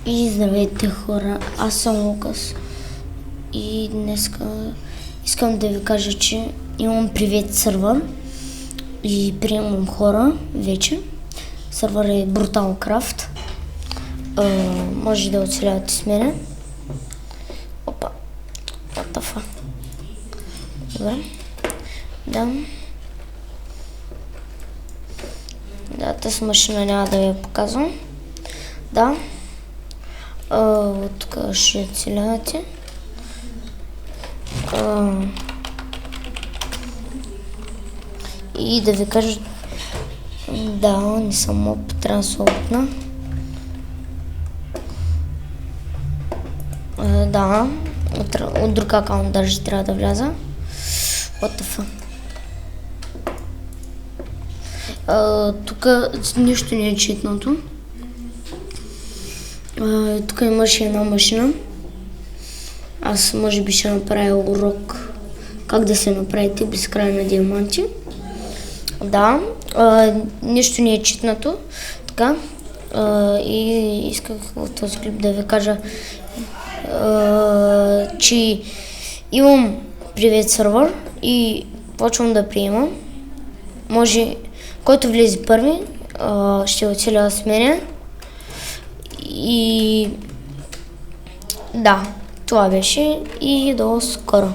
И здравейте хора, аз съм Лукас и днес искам да ви кажа, че имам привет сървър и приемам хора вече. Сървър е BrutalCraft. Може да оцелявате с мене. Опа, what the fuck. Добре, да. Да, тази машина няма да ви я показвам. Да. Тук ще оцелявате. И да ви кажа, да, не съм моб, трябва да се опитна. Да, от друг акаунт даже трябва да вляза. What the fuck. Тук нищо не е читнато. Тук имаше една машина. Аз може би ще направя урок как да се направите безкрай на диаманти. Да, нищо не е читнато. Така. И исках в този клип да ви кажа, че имам привет сървър и почвам да приемам. Може, който влезе първи, ще оцеля с мене. И да, това беше и до скоро.